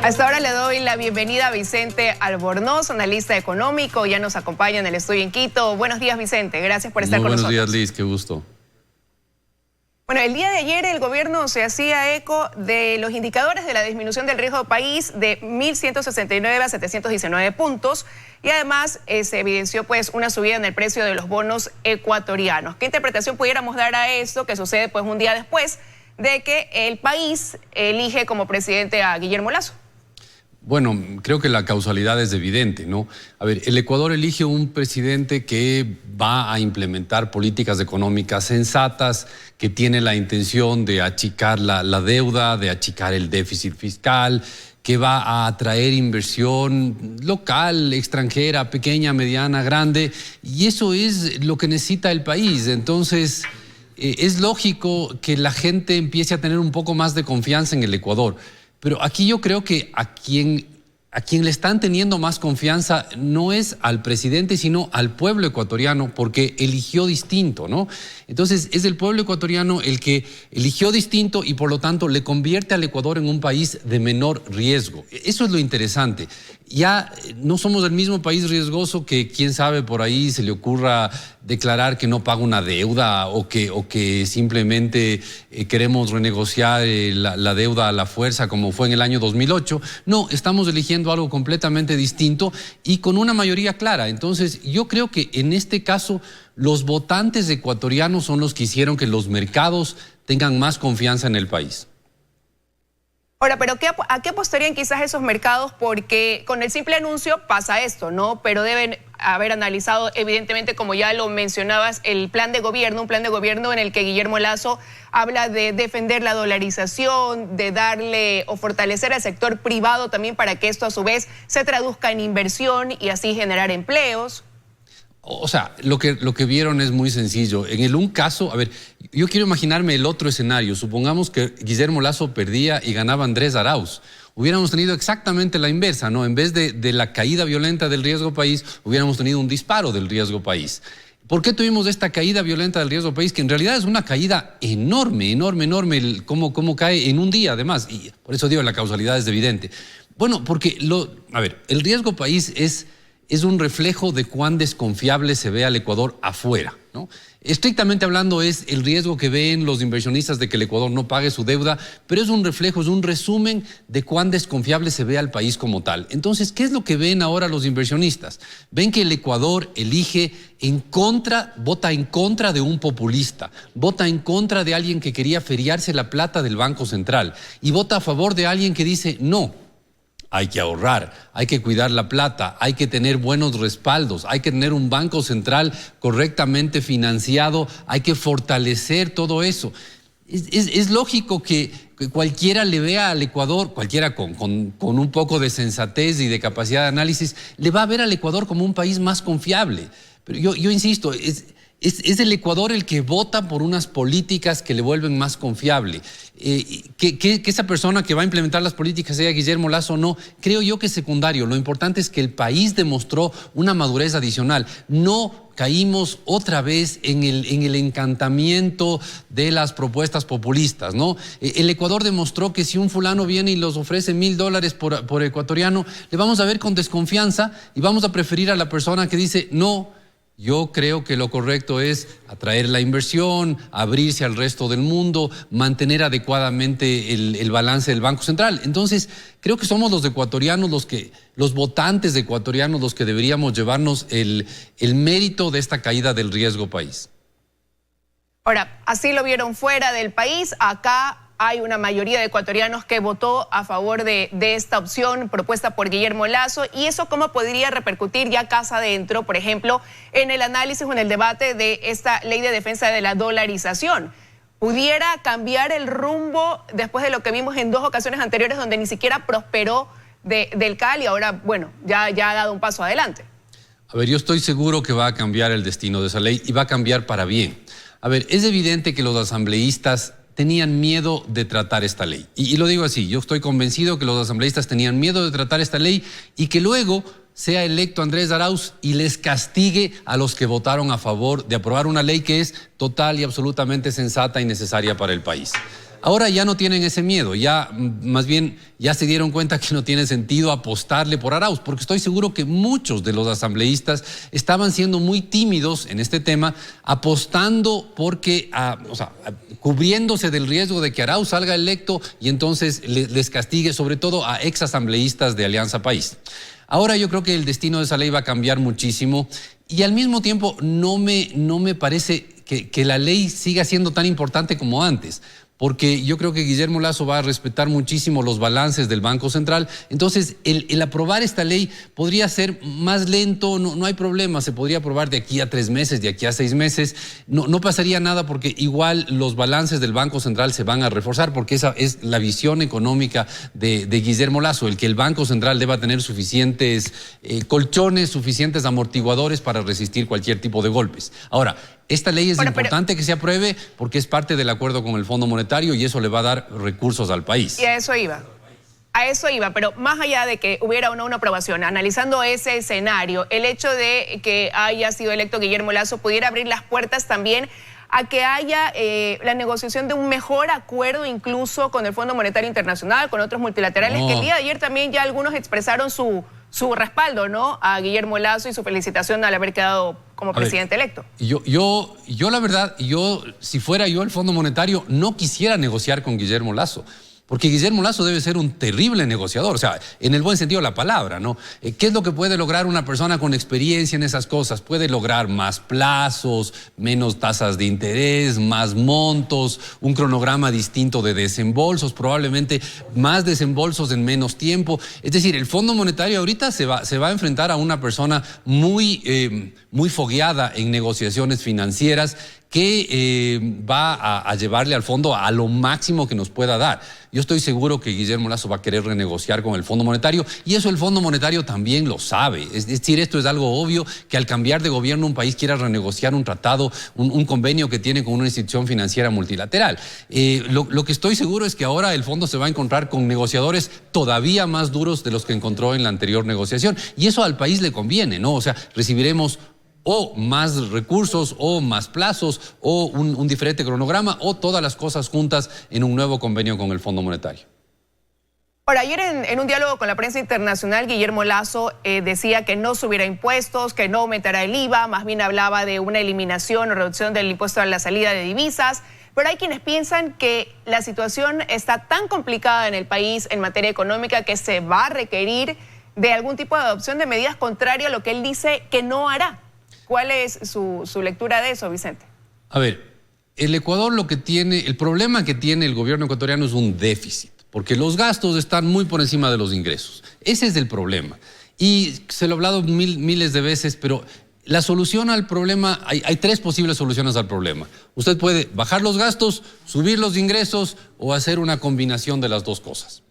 A esta hora le doy la bienvenida a Vicente Albornoz, analista económico, ya nos acompaña en el estudio en Quito. Buenos días, Vicente, gracias por estar con nosotros. Buenos días, Liz, qué gusto. Bueno, el día de ayer el gobierno se hacía eco de los indicadores de la disminución del riesgo país de 1.169 a 719 puntos y además se evidenció pues una subida en el precio de los bonos ecuatorianos. ¿Qué interpretación pudiéramos dar a esto que sucede pues un día después de que el país elige como presidente a Guillermo Lasso? Bueno, creo que la causalidad es evidente, ¿no? A ver, el Ecuador elige un presidente que va a implementar políticas económicas sensatas, que tiene la intención de achicar la deuda, de achicar el déficit fiscal, que va a atraer inversión local, extranjera, pequeña, mediana, grande, y eso es lo que necesita el país. Entonces, es lógico que la gente empiece a tener un poco más de confianza en el Ecuador. Pero aquí yo creo que a quien le están teniendo más confianza no es al presidente, sino al pueblo ecuatoriano, porque eligió distinto, ¿no? Entonces, es el pueblo ecuatoriano el que eligió distinto y, por lo tanto, le convierte al Ecuador en un país de menor riesgo. Eso es lo interesante. Ya no somos el mismo país riesgoso que, quién sabe, por ahí se le ocurra declarar que no paga una deuda o que simplemente queremos renegociar la deuda a la fuerza como fue en el año 2008. No, estamos eligiendo algo completamente distinto y con una mayoría clara. Entonces, yo creo que en este caso los votantes ecuatorianos son los que hicieron que los mercados tengan más confianza en el país. Ahora, pero ¿a qué apostarían quizás esos mercados? Porque con el simple anuncio pasa esto, ¿no? Pero deben haber analizado, evidentemente, como ya lo mencionabas, el plan de gobierno, un plan de gobierno en el que Guillermo Lasso habla de defender la dolarización, de darle o fortalecer al sector privado también para que esto a su vez se traduzca en inversión y así generar empleos. O sea, lo que vieron es muy sencillo. En un caso, a ver, yo quiero imaginarme el otro escenario. Supongamos que Guillermo Lasso perdía y ganaba Andrés Arauz. Hubiéramos tenido exactamente la inversa, ¿no? En vez de la caída violenta del riesgo país, hubiéramos tenido un disparo del riesgo país. ¿Por qué tuvimos esta caída violenta del riesgo país? Que en realidad es una caída enorme, cómo cae en un día además. Y por eso digo, la causalidad es evidente. Bueno, porque, el riesgo país es un reflejo de cuán desconfiable se ve al Ecuador afuera, ¿no? Estrictamente hablando es el riesgo que ven los inversionistas de que el Ecuador no pague su deuda, pero es un reflejo, es un resumen de cuán desconfiable se ve al país como tal. Entonces, ¿qué es lo que ven ahora los inversionistas? Ven que el Ecuador vota en contra de un populista, vota en contra de alguien que quería feriarse la plata del Banco Central y vota a favor de alguien que dice no. Hay que ahorrar, hay que cuidar la plata, hay que tener buenos respaldos, hay que tener un banco central correctamente financiado, hay que fortalecer todo eso. Es lógico que cualquiera le vea al Ecuador, cualquiera con un poco de sensatez y de capacidad de análisis, le va a ver al Ecuador como un país más confiable. Pero yo insisto, es el Ecuador el que vota por unas políticas que le vuelven más confiable. Que esa persona que va a implementar las políticas sea Guillermo Lasso o no, creo yo que es secundario. Lo importante es que el país demostró una madurez adicional. No caímos otra vez en el encantamiento de las propuestas populistas, ¿no? El Ecuador demostró que si un fulano viene y los ofrece $1000 por ecuatoriano, le vamos a ver con desconfianza y vamos a preferir a la persona que dice no. Yo creo que lo correcto es atraer la inversión, abrirse al resto del mundo, mantener adecuadamente el balance del Banco Central. Entonces, creo que somos los ecuatorianos, los votantes ecuatorianos, los que deberíamos llevarnos el mérito de esta caída del riesgo país. Ahora, así lo vieron fuera del país, acá hay una mayoría de ecuatorianos que votó a favor de esta opción propuesta por Guillermo Lasso. ¿Y eso cómo podría repercutir ya casa adentro, por ejemplo, en el análisis o en el debate de esta ley de defensa de la dolarización? ¿Pudiera cambiar el rumbo después de lo que vimos en dos ocasiones anteriores donde ni siquiera prosperó del CAL y ahora, bueno, ya ha dado un paso adelante? A ver, yo estoy seguro que va a cambiar el destino de esa ley y va a cambiar para bien. A ver, es evidente que los asambleístas tenían miedo de tratar esta ley. Y lo digo así, yo estoy convencido que los asambleístas tenían miedo de tratar esta ley y que luego sea electo Andrés Arauz y les castigue a los que votaron a favor de aprobar una ley que es total y absolutamente sensata y necesaria para el país. Ahora ya no tienen ese miedo, ya más bien ya se dieron cuenta que no tiene sentido apostarle por Arauz, porque estoy seguro que muchos de los asambleístas estaban siendo muy tímidos en este tema, apostando porque, cubriéndose del riesgo de que Arauz salga electo y entonces les castigue, sobre todo a exasambleístas de Alianza País. Ahora yo creo que el destino de esa ley va a cambiar muchísimo y al mismo tiempo no me parece que la ley siga siendo tan importante como antes, porque yo creo que Guillermo Lasso va a respetar muchísimo los balances del Banco Central. Entonces, el aprobar esta ley podría ser más lento, no hay problema, se podría aprobar de aquí a 3 meses, de aquí a 6 meses, no pasaría nada porque igual los balances del Banco Central se van a reforzar, porque esa es la visión económica de Guillermo Lasso, el que el Banco Central deba tener suficientes colchones, suficientes amortiguadores para resistir cualquier tipo de golpes. Ahora, esta ley es importante que se apruebe porque es parte del acuerdo con el Fondo Monetario y eso le va a dar recursos al país. Y a eso iba, pero más allá de que hubiera o no una aprobación, analizando ese escenario, el hecho de que haya sido electo Guillermo Lasso pudiera abrir las puertas también a que haya la negociación de un mejor acuerdo incluso con el Fondo Monetario Internacional, con otros multilaterales, que el día de ayer también ya algunos expresaron su respaldo, ¿no?, a Guillermo Lasso y su felicitación al haber quedado como presidente electo. Yo la verdad, si fuera yo el Fondo Monetario, no quisiera negociar con Guillermo Lasso. Porque Guillermo Lasso debe ser un terrible negociador, o sea, en el buen sentido de la palabra, ¿no? ¿Qué es lo que puede lograr una persona con experiencia en esas cosas? Puede lograr más plazos, menos tasas de interés, más montos, un cronograma distinto de desembolsos, probablemente más desembolsos en menos tiempo. Es decir, el Fondo Monetario ahorita se va a enfrentar a una persona muy fogueada en negociaciones financieras que va a llevarle al fondo a lo máximo que nos pueda dar. Yo estoy seguro que Guillermo Lasso va a querer renegociar con el Fondo Monetario y eso el Fondo Monetario también lo sabe. Es decir, esto es algo obvio, que al cambiar de gobierno un país quiera renegociar un tratado, un convenio que tiene con una institución financiera multilateral. Lo que estoy seguro es que ahora el fondo se va a encontrar con negociadores todavía más duros de los que encontró en la anterior negociación y eso al país le conviene, ¿no? O sea, recibiremos o más recursos, o más plazos, o un diferente cronograma, o todas las cosas juntas en un nuevo convenio con el Fondo Monetario. Ahora, ayer en un diálogo con la prensa internacional, Guillermo Lasso decía que no subiera impuestos, que no aumentara el IVA, más bien hablaba de una eliminación o reducción del impuesto a la salida de divisas. Pero hay quienes piensan que la situación está tan complicada en el país en materia económica que se va a requerir de algún tipo de adopción de medidas contrarias a lo que él dice que no hará. ¿Cuál es su lectura de eso, Vicente? A ver, el Ecuador el problema que tiene el gobierno ecuatoriano es un déficit, porque los gastos están muy por encima de los ingresos. Ese es el problema. Y se lo he hablado miles de veces, pero la solución al problema, hay 3 posibles soluciones al problema. Usted puede bajar los gastos, subir los ingresos o hacer una combinación de las dos cosas.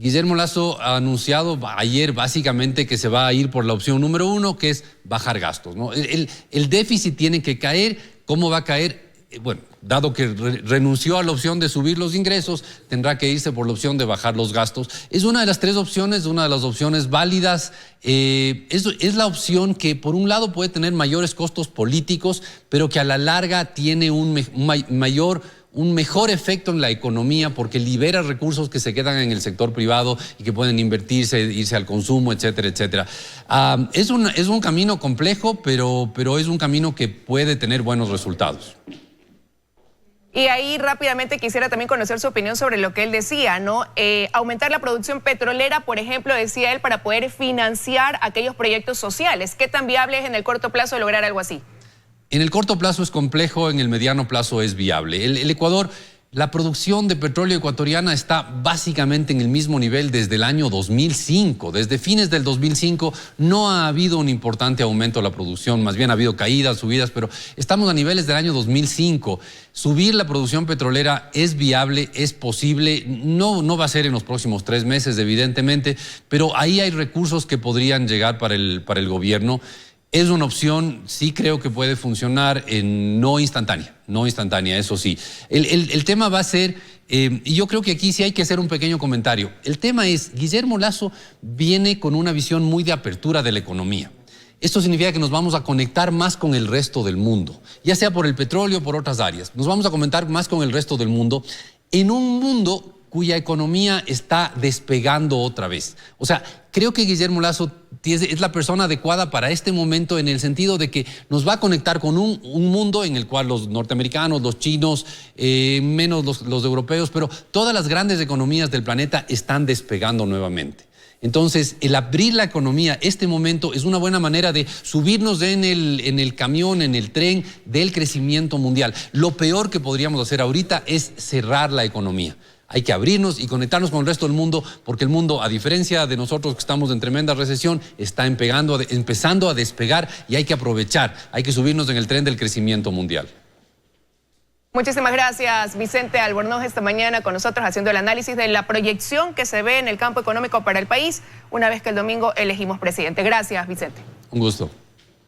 Guillermo Lasso ha anunciado ayer básicamente que se va a ir por la opción número 1, que es bajar gastos, ¿no? El déficit tiene que caer. ¿Cómo va a caer? Bueno, dado que renunció a la opción de subir los ingresos, tendrá que irse por la opción de bajar los gastos. Es una de las 3 opciones, una de las opciones válidas. Es la opción que por un lado puede tener mayores costos políticos, pero que a la larga tiene un mejor efecto en la economía porque libera recursos que se quedan en el sector privado y que pueden irse al consumo, etcétera, etcétera. Es un camino complejo, pero es un camino que puede tener buenos resultados. Y ahí rápidamente quisiera también conocer su opinión sobre lo que él decía, ¿no? Aumentar la producción petrolera, por ejemplo, decía él, para poder financiar aquellos proyectos sociales. ¿Qué tan viable es en el corto plazo lograr algo así? En el corto plazo es complejo, en el mediano plazo es viable. El Ecuador, la producción de petróleo ecuatoriana está básicamente en el mismo nivel desde el año 2005. Desde fines del 2005 no ha habido un importante aumento de la producción, más bien ha habido caídas, subidas, pero estamos a niveles del año 2005. Subir la producción petrolera es viable, es posible, no va a ser en los próximos 3 meses, evidentemente, pero ahí hay recursos que podrían llegar para el gobierno. Es una opción, sí creo que puede funcionar, no instantánea, eso sí. El tema va a ser, y yo creo que aquí sí hay que hacer un pequeño comentario. El tema es, Guillermo Lasso viene con una visión muy de apertura de la economía. Esto significa que nos vamos a conectar más con el resto del mundo, ya sea por el petróleo o por otras áreas. Nos vamos a conectar más con el resto del mundo. en un mundo cuya economía está despegando otra vez. O sea, creo que Guillermo Lasso es la persona adecuada para este momento en el sentido de que nos va a conectar con un mundo en el cual los norteamericanos, los chinos, menos los europeos, pero todas las grandes economías del planeta están despegando nuevamente. Entonces, el abrir la economía, este momento, es una buena manera de subirnos en el camión, en el tren del crecimiento mundial. Lo peor que podríamos hacer ahorita es cerrar la economía. Hay que abrirnos y conectarnos con el resto del mundo, porque el mundo, a diferencia de nosotros que estamos en tremenda recesión, está empezando a despegar y hay que aprovechar, hay que subirnos en el tren del crecimiento mundial. Muchísimas gracias, Vicente Albornoz, esta mañana con nosotros haciendo el análisis de la proyección que se ve en el campo económico para el país una vez que el domingo elegimos presidente. Gracias, Vicente. Un gusto.